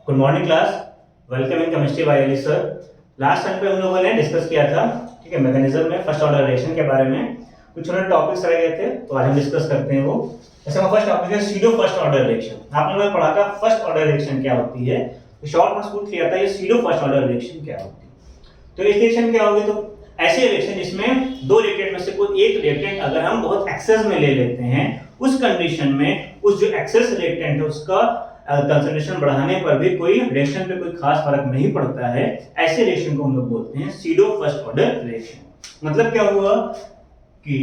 Good morning class. Welcome in chemistry biology sir. Last time पे हम लोगों ने डिस्कस किया था, ठीक है, मैकेनिज्म में फर्स्ट ऑर्डर रिएक्शन के बारे में। कुछ छोटे टॉपिक्स रह गए थे तो आज हम डिस्कस करते हैं वो। जैसे हमारा फर्स्ट टॉपिक है सीडो फर्स्ट ऑर्डर रिएक्शन। आप लोगों ने पढ़ा था फर्स्ट ऑर्डर रिएक्शन क्या होती है, तो शॉर्ट में पूछ लिया था ये सीडो फर्स्ट ऑर्डर रिएक्शन क्या होती है। तो इस रिएक्शन क्या होगी, तो ऐसे रिएक्शन जिसमें दो रिएक्टेंट में से कोई एक रिएक्टेंट अगर हम बहुत एक्सेस में ले लेते हैं, उस कंडीशन में उस जो एक्सेस रिएक्टेंट है उसका कंसंट्रेशन बढ़ाने पर भी कोई रिएक्शन पे कोई खास फर्क नहीं पड़ता है, ऐसे रिएक्शन को हम लोग बोलते हैं सीडो फर्स्ट ऑर्डर रिएक्शन। मतलब क्या हुआ कि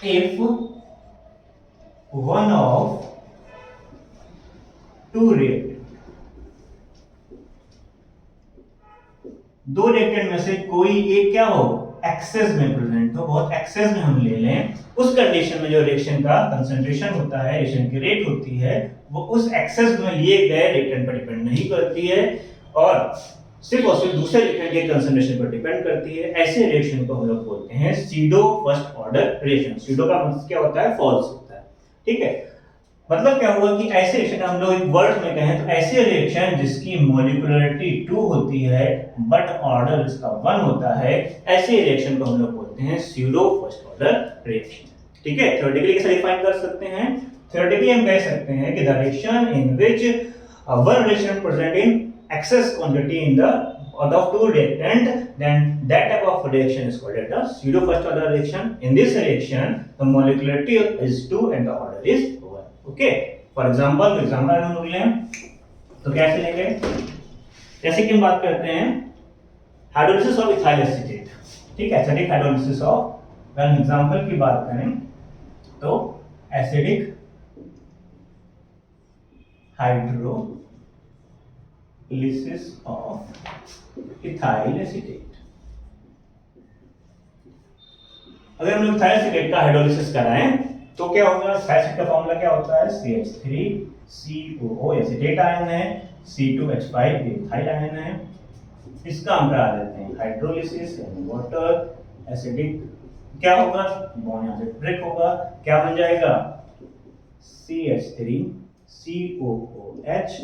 if one of two reactant, दो रिएक्टेंट में से कोई एक क्या हो, एक्सेस में प्रेजेंट हो, बहुत एक्सेस में हम ले लें, उस कंडीशन में जो रिएक्शन का कंसंट्रेशन होता है, रिएक्शन की रेट होती है, वो उस एक्सेस में लिए गए रिएक्टेंट पर डिपेंड नहीं करती है और सिर्फ दूसरे रिएक्टेंट के कंसंट्रेशन पर डिपेंड करती है। ऐसे रिएक्शन को हम लोग बोलते हैं pseudo first order reaction. Pseudo का मतलब क्या होता है, फॉल्स होता है, ठीक है। मतलब क्या हुआ कि ऐसे रिएक्शन हम लोग एक वर्ड में कहें तो ऐसे रिएक्शन जिसकी मॉलिक्यूलरिटी 2 होती है बट ऑर्डर इसका 1 होता है, ऐसे रिएक्शन को हम लोग बोलते हैं सीडो फर्स्ट ऑर्डर रिएक्शन, ठीक है। थ्योरेटिकली कैसे डिफाइन कर सकते हैं, थ्योरेटिकली हम कह सकते हैं कि the reaction in which one reaction present in excess quantity in the of two reactant, then that type of reaction is called as pseudo first order reaction. In this reaction the molecularity is 2 and the order is 1. okay, for example हम लोग लें तो कैसे लेंगे, जैसे कि हम बात करते हैं हाइड्रोलिसिस ऑफ इथाइल एसीटेट, ठीक है, एसिडिक हाइड्रोलिसिस ऑफ, अगर एग्जांपल की बात करें तो acidic hydro lysis of ethyl acetate। अगर हम लोग ethyl acetate का हाइड्रोलिसिस कराएं तो क्या होगा, ethyl acetate का फॉर्मूला क्या होता है, CH3COO एसीटेट आयन है, C2H5 इथाइल आयन है। इसका हम करा देते हैं हाइड्रोलिसिस इन वाटर, एसिडिक क्या होगा, बॉन्ड यहां से ब्रेक होगा, क्या बन जाएगा CH3COOH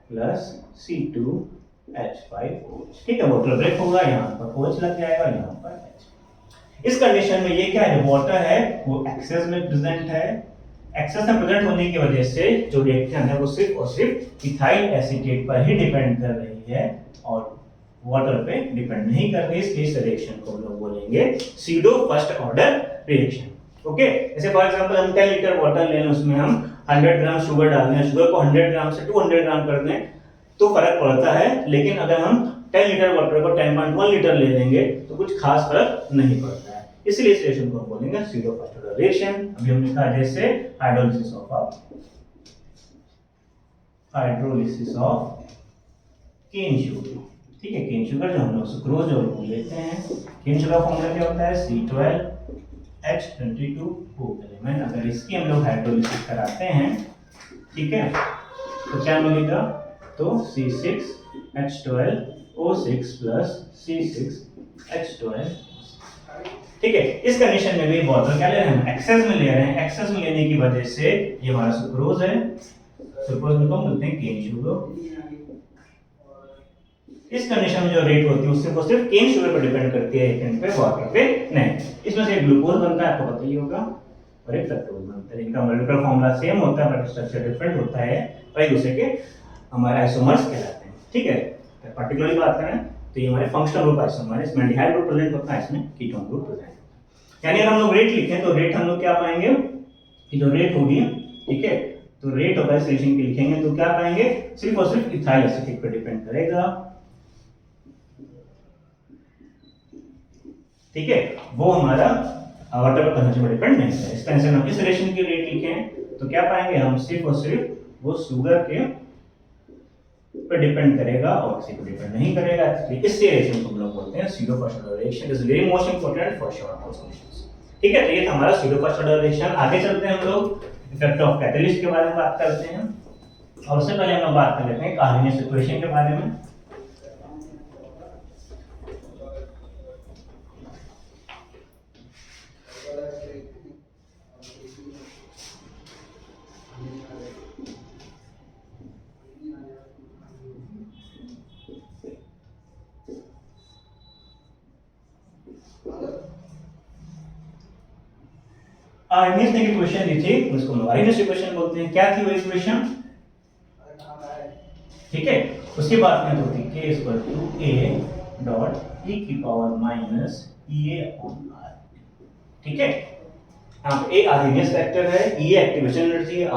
प्लस C2H5OH, ठीक है, वाटर ब्रेक होगा, यहाँ पर OH लग जाएगा, यहाँ पर H। इस कंडीशन में ये क्या है, जो वाटर है वो एक्सेस में प्रेजेंट है। एक्सेस में प्रेजेंट होने की वजह से जो रिएक्शन है वो सिर्फ और सिर्फ इथाइल एसीटेट पर ही डिपेंड कर रही है और वाटर पे डिपेंड नहीं कर रही, इसलिए इस रिएक्शन को हम लोग बोलेंगे pseudo first order reaction. Okay, जैसे फॉर एग्जांपल हम 10 लीटर वाटर लें, उसमें हम 100 ग्राम शुगर डाल दें, शुगर को 100 ग्राम से 200 ग्राम कर दें तो फर्क पड़ता है, लेकिन अगर हम 10 लीटर वाटर को 10.1 लीटर ले लेंगे तो कुछ खास फर्क नहीं पड़ता है, इसलिए इस रिएक्शन को हम बोलेंगे सीडो फर्स्ट ऑर्डर रिएक्शन। अभी हम लिखा जैसे हाइड्रोलिसिस ऑफ केन शुगर, ठीक है, केन शुगर जो हम लोग सुक्रोज और वो लेते हैं। केन शुगर फॉर्मूला क्या होता है, C12H22O एलिमेंट। अगर इसकी हम लोग हाइड्रोलिसिस कराते हैं, ठीक है, तो क्या मिलेगा, तो C6H12O6 प्लस C6H12, ठीक है। इस कंडीशन में भी वाटर क्या ले रहे हैं, एक्सेस में ले रहे हैं, एक्सेस में लेने की वजह से ये हमारा सुक्रोज है, सुक्रोज में हम बोलते हैं केन शुगर। इस कंडीशन में जो रेट होती है उससे वो सिर्फ केन शुगर पर डिपेंड करती है, एक पे वाटर पे नहीं। इसमें से एक ग्लूकोज बनता है, आपको पता ही होगा, और एक फ्रक्टोज बनता है। इनका मॉलिक्यूलर फॉर्मूला सेम होता है बट स्ट्रक्चर डिफरेंट होता है और एक दूसरे के हमारे आइसोमर्स कहलाते हैं, ठीक है। पर्टिकुलरली बात करें तो ये हमारे फंक्शनल ग्रुप आइसोमर है, इसमें एल्डिहाइड ग्रुप प्रेजेंट होता है, इसमें कीटोन ग्रुप प्रेजेंट होता है। यानी अगर हम लोग रेट लिखें तो रेट हम लोग क्या पाएंगे कि जो रेट होगी, ठीक है, तो रेट ऑफ इस रिएक्शन की लिखेंगे तो क्या पाएंगे, सिर्फ और सिर्फ इथाइल एसीटेट पर डिपेंड करेगा, ठीक है, वो हमारा वाटर पर कंसंट्रेशन पर डिपेंड नहीं है। इस तरह से हम इस रिएक्शन की रेट लिखें तो क्या पाएंगे हम, सिर्फ और सिर्फ वो शुगर के पर डिपेंड करेगा और किसी पर डिपेंड नहीं करेगा, इसलिए इस रिएक्शन को हम लोग बोलते हैं pseudo first order reaction. Is very most important for short note solutions, ठीक है। तो ये हमारा सीडो फर्स्ट ऑर्डर रिएक्शन। आगे चलते हैं, हम लोग इफेक्ट ऑफ कैटलिस्ट के बारे में बात करते हैं, और उससे पहले हम लोग बात कर लेते हैं कार्बोनियस इक्वेशन के बारे में। आर्नियस ने इक्वेशन दी थी, उसको आर्नियस इक्वेशन बोलते हैं। क्या थी वो इक्वेशन? ठीक है, उसके बाद में होती k equal to a dot e की power minus e a upon r। ठीक है, यहाँ पे a आर्नियस फैक्टर है, e एक्टिवेशन एनर्जी है, r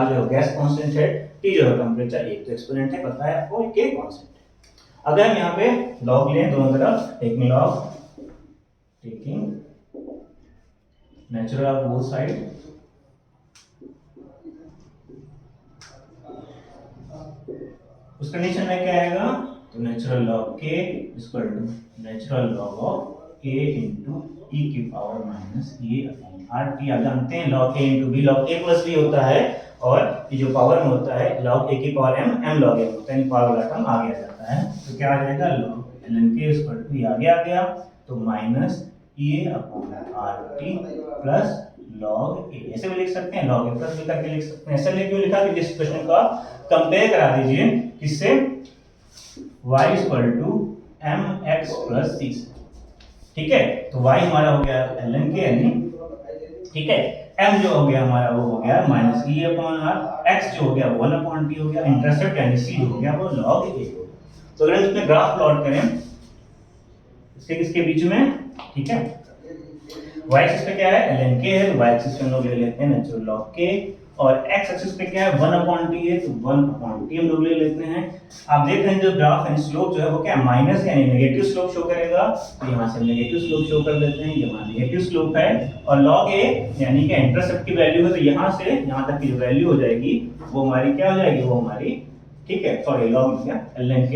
जो गैस कांस्टेंट है, t जो है टेंपरेचर, एक तो एक्सपोनेंट है पता है आपको, k कांस्टेंट है। अगर हम यहाँ पे लॉग लें दोनों तरफ, taking log, taking natural of both side, उस कंडीशन में क्या आएगा? तो natural log k equal to natural log of a into e की power minus e upon r t। आप जानते हैं log a into b log a plus b होता है, और ये जो पावर में होता है log a की power m m log a होता है, पावर वाला टर्म आगे आ जाता है। तो क्या आ जाएगा? log ln k equal to, ये आगे आ गया तो minus e upon r t plus log a, ऐसे भी लिख सकते हैं, log a प्लस b करके लिख सकते हैं। ऐसे लिख क्यों लिखा कि इस क्वेश्चन का कंपेयर करा दीजिए किससे? y equal to mx plus c। ठीक है, तो y हमारा हो गया ln k यानी, ठीक है, m जो हो गया हमारा वो हो गया minus e upon r, x जो हो गया 1 अपॉन t हो गया, इंटरसेप्ट यानी c जो हो गया वो log a हो गया। तो अगर इसमें ग्राफ प्लॉट करें इसके बीच में, ठीक है, y एक्सिस पे क्या है? ln k है, तो y एक्सिस पे हम लोग ले लेते हैं नेचुरल log k, और x एक्सिस पे क्या है? 1 अपॉन t है, तो 1 अपॉन t हम लोग ले लेते हैं। आप देख रहे हैं जो ग्राफ है, स्लोप जो है वो क्या माइनस यानी नेगेटिव स्लोप शो करेगा, तो यहाँ से नेगेटिव स्लोप शो कर देते हैं, यहाँ नेगेटिव स्लोप है, और log a यानी कि इंटरसेप्ट की वैल्यू है, तो यहाँ से यहाँ तक की जो वैल्यू हो जाएगी वो हमारी क्या हो जाएगी? वो हमारी, ठीक है, सॉरी लॉग लिया ln k,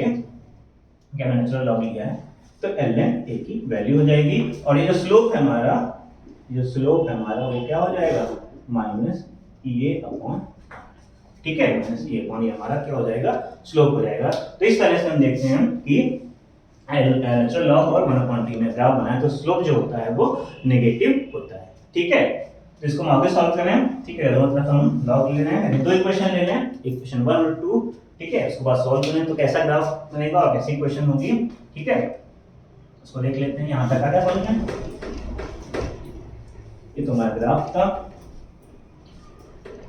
क्या मैंने नेचुरल लॉग लिया है, तो ln a की वैल्यू हो जाएगी, और ये जो स्लोप है हमारा, जो स्लोप है हमारा वो क्या हो जाएगा? माइनस e अपॉन, ठीक है, माइनस e अपॉन, ये हमारा क्या हो जाएगा? स्लोप हो जाएगा। तो इस तरह से हम देखते हैं कि नेचुरल लॉग और 1 अपॉन t में ग्राफ बनाए तो स्लोप जो होता है वो नेगेटिव होता है। ठीक है, तो इसको हम आगे सॉल्व करें। ठीक है, दोनों तरफ हम लॉग ले रहे हैं, दो इक्वेशन ले लें, इक्वेशन 1 और 2, ठीक है, उसके बाद सॉल्व करें तो कैसा ग्राफ बनेगा और कैसी इक्वेशन होगी। ठीक है, इसको देख लेते हैं, यहाँ तक आ गया समझ में। ये तो हमारा ग्राफ था।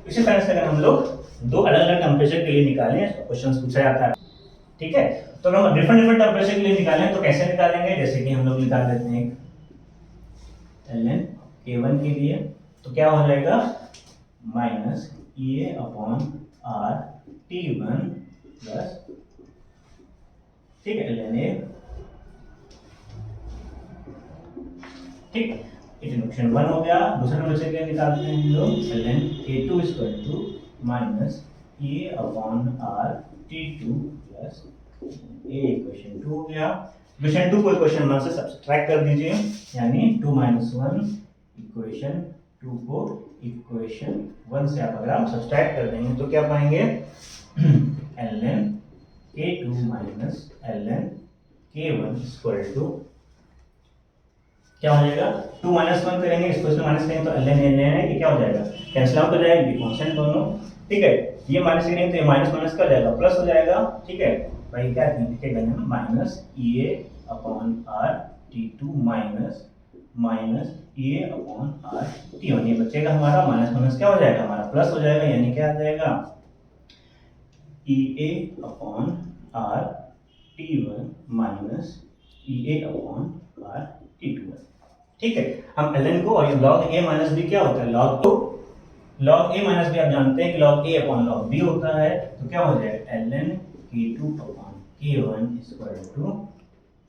इसी तरह से अगर हम लोग दो अलग अलग टेम्परेचर के लिए निकालें, क्वेश्चन पूछा जाता है, ठीक है, तो अगर हम डिफरेंट डिफरेंट टेम्परेचर के लिए निकालें तो कैसे निकालेंगे? जैसे कि हम लोग निकाल देते हैं ln k1 के लिए, तो क्या हो जाएगा? Minus e upon r t1 plus, ठीक है, ln a, ठीक है, इक्वेशन 1 हो गया। दूसरे टेम्परेचर के लिए निकालते हैं हम लोग ln k2 equal to minus e upon r t2 plus a, equation 2 हो गया। इक्वेशन 2 को इक्वेशन 1 से सब्ट्रैक्ट कर दीजिए, यानी 2 माइनस 1, इक्वेशन 2 को इक्वेशन 1 से आप अगर आप सब्ट्रैक्ट कर देंगे तो क्या पाएंगे? ln k2 minus ln k1 equal to क्या हो जाएगा? 2 माइनस 1 करेंगे, इसको इसमें माइनस करेंगे तो ln ln है, ये क्या हो जाएगा? कैंसिल आउट हो जाएगा, ये कांस्टेंट दोनों, ठीक है, ये माइनस करेंगे तो ये माइनस माइनस का जाएगा प्लस हो जाएगा। ठीक है भाई, क्या लिखेगा? Minus e upon r t2 minus minus e upon r t1, ये बचेगा हमारा, माइनस माइनस क्या हो जाएगा? हमारा प्लस हो जाएगा, यानी क्या आ जाएगा? e upon r t1 minus e upon r t2। ठीक है, हम ln को, और ये log a माइनस b क्या होता है? log a माइनस b आप जानते हैं कि log a upon log b होता है, तो क्या हो जाएगा? ln k2 upon k1 equal to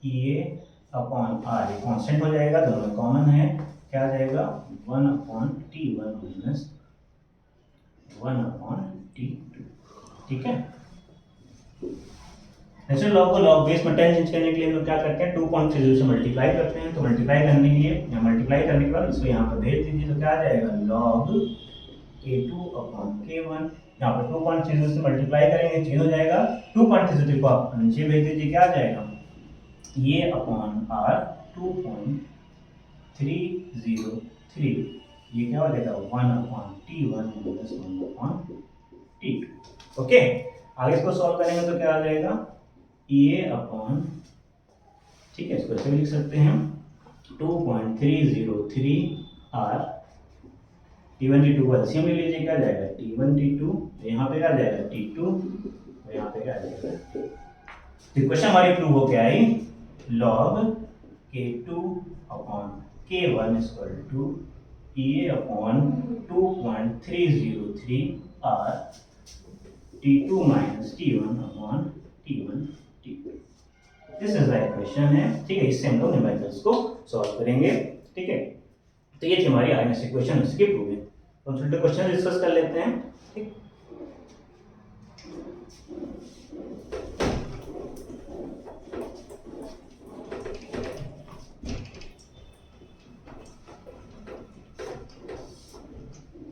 e upon r, ये कांस्टेंट हो जाएगा, दोनों कॉमन है, क्या आ जाएगा? 1 upon t1 minus 1 upon t2। ठीक है, नेचुरल लॉग को लॉग बेस में 10 चेंज करने के लिए हम लोग क्या करते हैं? 2.30 से मल्टीप्लाई करते हैं, तो मल्टीप्लाई करने के लिए या मल्टीप्लाई करने के बाद इसको यहाँ पर भेज दीजिए, तो क्या आ जाएगा? log k2 अपॉन k1, यहाँ पर 2.30 से मल्टीप्लाई करेंगे, चेंज हो जाएगा, 2.30 को आप नीचे भेज दीजिए, क्या आ जाएगा? ये अपॉन r 2.303, ये क्या हो जाएगा? 1 upon t1 minus 1 upon t2। Okay, आगे इसको सॉल्व करेंगे तो क्या आ जाएगा? ए अपॉन, ठीक है, इसको ऐसे भी लिख सकते हैं 2.303 r T1 T2 को एलसीएम ले लीजिए, क्या जाएगा T1 T2, यहाँ पे क्या जाएगा T2, और यहाँ पे क्या जाएगा। तो इक्वेशन हमारी प्रूव हो के आई log K2 upon K1 equal to EA upon 2.303 R T2 minus T1 upon T1 T2। This is the equation है, ठीक है। इससे हम लोग न्यूमेरिकल्स को सॉल्व करेंगे, ठीक है। तो ये थी हमारी आईएनएस इक्वेशन, इसकी प्रूविंग। तो हम छोटे क्वेश्चन डिस्कस कर लेते हैं, ठीक।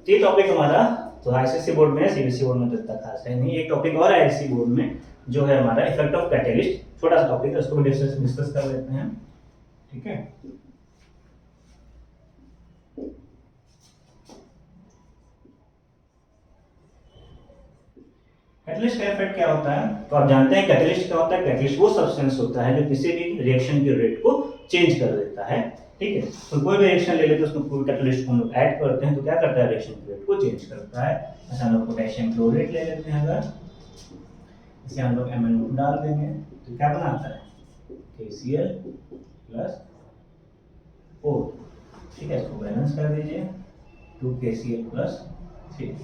ये टॉपिक हमारा तो आईसीएससी बोर्ड में है, सीबीएसई बोर्ड में तो इतना खास है नहीं। एक टॉपिक और है आईसीएससी बोर्ड में जो है हमारा इफेक्ट ऑफ कैटलिस्ट, छोटा सा टॉपिक है, उसको भी डिस्कस कर लेते हैं, ठीक है। कैटलिस्ट का इफेक्ट क्या होता है, तो आप जानते हैं कैटलिस्ट क्या होता है। कैटलिस्ट वो सब्सटेंस होता है जो किसी भी रिएक्शन के रेट को चेंज कर देता है, ठीक है। तो कोई भी रिएक्शन ले लेते हैं, उसमें कोई कैटलिस्ट को हम लोग ऐड करते हैं तो क्या करता है, रिएक्शन के रेट को चेंज करता है। ऐसा हम लोग पोटेशियम क्लोरेट ले लेते हैं, अगर इसे हम लोग MnO2 डाल देंगे तो क्या बनाता है KCl प्लस O, ठीक है। इसको बैलेंस कर दीजिए 2KCl प्लस 3।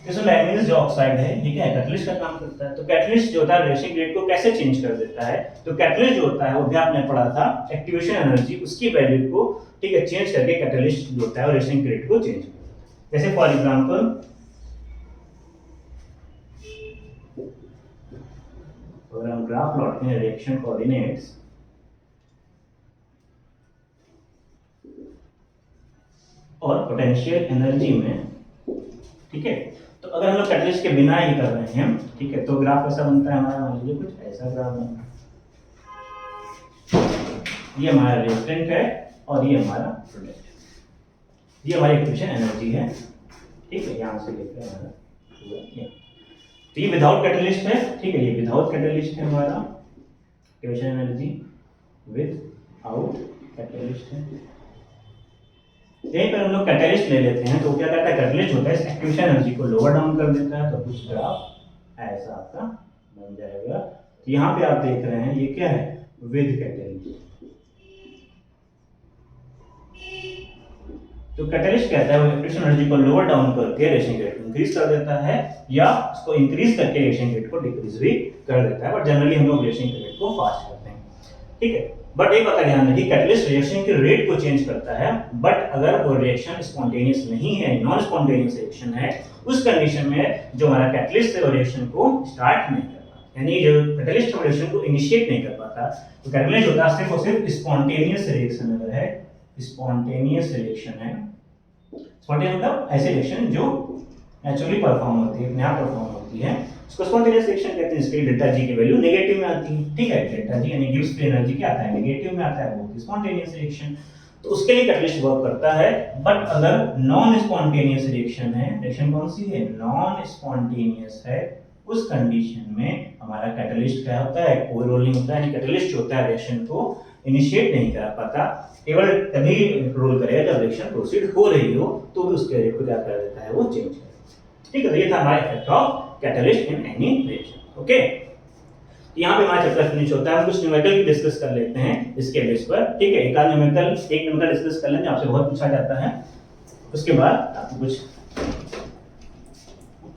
इसमें मैंगनीज जो ऑक्साइड है, ठीक है, कैटलिस्ट का काम करता है। तो कैटलिस्ट जो होता है रिएक्शन रेट को कैसे चेंज कर देता है, तो कैटलिस्ट जो होता है वो भी आपने पढ़ा था, एक्टिवेशन एनर्जी उसकी वैल्यू को, ठीक है, चेंज करके कैटलिस्ट जो होता है रिएक्शन रेट को चेंज कर देता है। जैसे फॉर एग्जांपल अगर हम ग्राफ प्लॉट करें रिएक्शन कोऑर्डिनेट्स, और पोटेंशियल एनर्जी में, ठीक है। तो अगर हम लोग कैटलिस्ट के बिना ही कर रहे हैं, ठीक है, तो ग्राफ कैसा बनता है हमारा, मान लीजिए कुछ ऐसा ग्राफ बनता है। ये हमारा रिएक्टेंट है और ये हमारा प्रोडक्ट है। ये हमारी एक्टिवेशन एनर्जी है, ठीक है, यहाँ से लेकर हमारा पूरा ये। तो ये विदाउट कैटलिस्ट है, ठीक है, ये विदाउट कैटलिस्ट है हमारा एक्टिवेशन एनर्जी, विदाउट कैटलिस्ट है। यहीं पर हम लोग कैटलिस्ट ले लेते हैं तो क्या करता है, कैटलिस्ट होता है इस एक्टिवेशन एनर्जी को लोअर डाउन कर देता है, तो कुछ ग्राफ ऐसा आपका बन जाएगा। तो यहाँ पे आप देख रहे हैं ये क्या है, विद कैटलिस्ट। तो कैटलिस्ट कहता है वो एक्टिवेशन एनर्जी को लोअर डाउन करके रिएक्शन रेट को इंक्रीज कर देता है, या उसको इंक्रीज करके रिएक्शन रेट को डिक्रीज भी कर देता है। बट जनरली हम लोग रिएक्शन रेट को फास्ट करते हैं, ठीक है। बट एक बात ध्यान रखिए, कैटलिस्ट रिएक्शन के रेट को चेंज करता है, बट अगर वो रिएक्शन स्पॉन्टेनियस नहीं है, नॉन स्पॉन्टेनियस रिएक्शन है, उस कंडीशन में जो हमारा कैटलिस्ट है वो रिएक्शन को स्टार्ट नहीं कर पाता, यानी जो कैटलिस्ट रिएक्शन को इनिशिएट नहीं कर पाता। तो कैटलिस्ट होता है सिर्फ और सिर्फ स्पॉन्टेनियस रिएक्शन अगर है, स्पॉन्टेनियस रिएक्शन है, स्पॉन्टेनियस मतलब ऐसे रिएक्शन जो नेचुरली परफॉर्म होती है, अपने आप परफॉर्म होती है, उसको स्पॉन्टेनियस रिएक्शन कहते हैं। इसके डेल्टा जी की वैल्यू नेगेटिव में आती है, ठीक है। डेल्टा जी यानी गिव्स फ्री एनर्जी क्या आता है, नेगेटिव में आता है, वो स्पॉन्टेनियस रिएक्शन। तो उसके लिए कैटलिस्ट वर्क करता है। बट अगर नॉन स्पॉन्टेनियस रिएक्शन है, रिएक्शन कौन सी है, नॉन स्पॉन्टेनियस है, उस कंडीशन में हमारा कैटलिस्ट क्या होता है, कोई रोल नहीं होता है। कैटलिस्ट होता है रिएक्शन को इनिशिएट नहीं कर पाता, केवल तभी रोल करेगा जब रिएक्शन प्रोसीड हो रही हो, तो भी उसके रेट को क्या कर देता है, वो चेंज कर देता है, ठीक है। तो ये था हमारा effect of catalyst in any reaction, okay. यहाँ पे हमारा चैप्टर फिनिश होता है। हम कुछ न्यूमेरिकल भी डिस्कस कर लेते हैं इसके बेस पर, ठीक है। एक न्यूमेरिकल डिस्कस कर लेंगे, आपसे बहुत पूछा जाता है। उसके बाद आपको कुछ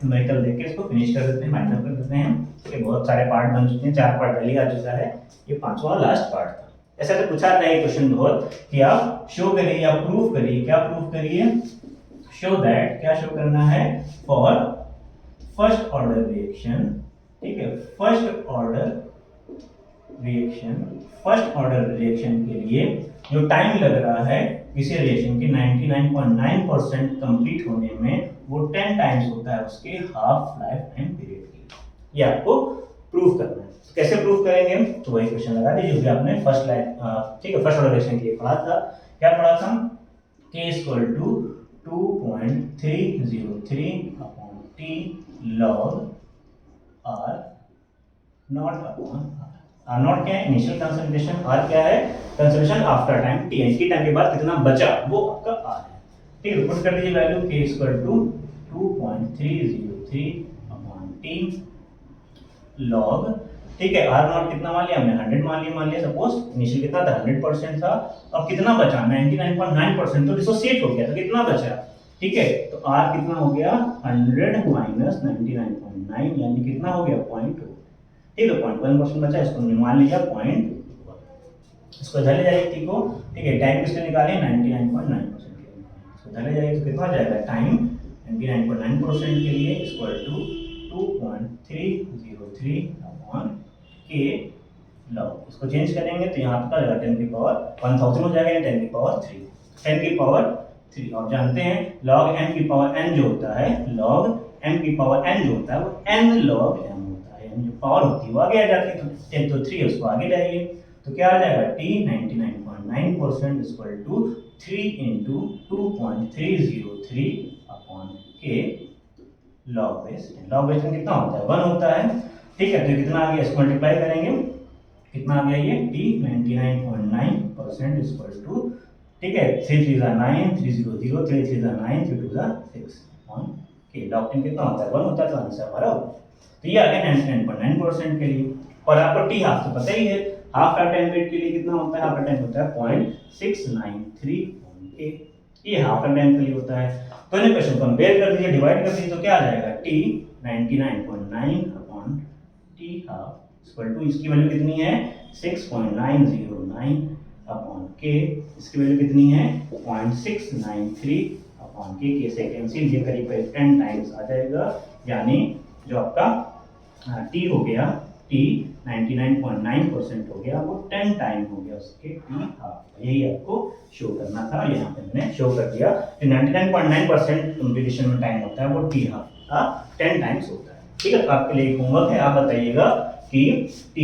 न्यूमेरिकल देख के इसको फिनिश कर देते हैं, फाइनल कर देते हैं। ये बहुत सारे पार्ट बन चुके हैं, 4 पार्ट पहले आ चुका है, ये 5वां लास्ट पार्ट था। ऐसा तो पूछा था ये क्वेश्चन बहुत कि आप शो करिए या प्रूव करिए, क्या प्रूव करिए, शो दैट, क्या शो करना है, फॉर फर्स्ट ऑर्डर रिएक्शन, ठीक है, फर्स्ट ऑर्डर रिएक्शन के लिए जो टाइम लग रहा है किसी रिएक्शन के 99.9% कंप्लीट होने में, वो 10 टाइम्स होता है उसके हाफ लाइफ टाइम पीरियड की। ये आपको प्रूव करना है। तो कैसे प्रूव करेंगे, तो वही क्वेश्चन लगा दीजिए जो कि आपने फर्स्ट ऑर्डर रिएक्शन के लिए पढ़ा था। क्या पढ़ा था, K = 2.303 upon T log R not upon R। R not क्या है, इनिशियल कंसंट्रेशन, R क्या है, कंसंट्रेशन आफ्टर टाइम T, यानी कि टाइम के बाद कितना बचा वो आपका R है। ठीक है, पुट कर दीजिए value k equal to 2.303 upon t log, ठीक है, आर नॉट कितना मान लिया हमने 100 मान लिया सपोज, इनिशियल कितना था 100% था, और कितना बचा 99.9%, तो डिसोसिएट हो गया, तो कितना बचा, ठीक है, तो आर कितना हो गया 100 माइनस 99.9 यानी कितना हो गया 0.2, ठीक है, 0.1% बचा, इसको हमने मान लिया 0.1, इसको इधर ले जाइए t को, ठीक है, टाइम किसने निकाले 99.9% के लिए, इसको इधर ले जाइए तो कितना हो जाएगा टाइम 99.9% के लिए इक्वल टू 2.303 अपॉन के लॉग, इसको चेंज करेंगे तो यहाँ पे आ जाएगा 10 की पावर 1000 हो जाएगा, 10 की पावर 3, 10 की पावर 3, और जानते हैं log m की पावर n जो होता है, log m की पावर n जो होता है वो n log m होता है, यानी जो पावर होती है वो आगे आ जाती है, तो 10 तो 3 उसको आगे लाइए, तो क्या आ जाएगा t 99.9% equal to 3 into 2.303 upon k log base 10, log base 10 कितना होता है 1 होता है, ठीक है, तो कितना आ गया, इसको मल्टीप्लाई करेंगे, कितना आ गया ये t 99.9% इक्वल टू, ठीक है, 3 3 9 3 0 0 3 3 9 3 2 6 ऑन के लॉग 10 कितना होता है 1 होता है, तो आंसर हमारा होगा, तो ये आ गया 99.9% के लिए, और आपको टी हाफ तो पता ही है, हाफ का टाइम पीरियड के लिए कितना होता है, हाफ का टाइम होता है 0.693 ऑन के, ये हाफ का टाइम के लिए होता है, तो इन क्वेश्चन को कंपेयर कर दीजिए, डिवाइड कर दीजिए, तो क्या आ जाएगा t 99.9 upon t half equal to, इसकी वैल्यू कितनी है 6.909 अपॉन k, इसकी वैल्यू कितनी है 0.693 अपॉन k से कैंसिल, ये करीब 10 टाइम्स आ जाएगा, यानी जो आपका t हो गया, t 99.9% हो गया, वो 10 टाइम हो गया उसके t हाफ, यही आपको शो करना था, यहाँ पे मैंने शो कर दिया कि 99.9% कंप्लीशन में टाइम होता है वो t हाफ का 10 टाइम्स होता है, ठीक है, तो आपके लिए एक होमवर्क है, आप बताइएगा कि t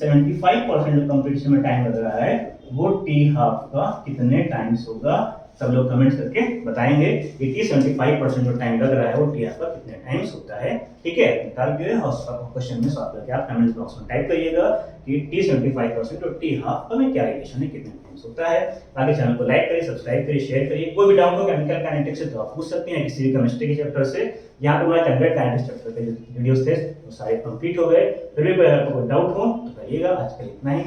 75% कंप्लीशन में टाइम लग रहा है, वो t हाफ का कितने टाइम्स होगा, सब लोग कमेंट्स करके बताएंगे कि t 75% जो टाइम लग रहा है वो t हाफ का कितने टाइम्स होता है, ठीक है, निकाल के और क्वेश्चन में सॉल्व करके आप कमेंट बॉक्स में टाइप करिएगा कि t 75% और t हाफ का में क्या रिलेशन है, कितने टाइम्स होता है, बाकी चैनल को लाइक करिए, सब्सक्राइब करिए, शेयर करिए, कोई भी डाउट हो केमिकल काइनेटिक्स से तो आप पूछ सकते हैं, किसी भी केमिस्ट्री के चैप्टर से, यहाँ पे हमारे कंप्लीट काइनेटिक्स चैप्टर के जो वीडियोस थे वो सारे कंप्लीट हो गए, फिर भी अगर आपको कोई डाउट हो तो करिएगा, आज के लिए इतना ही।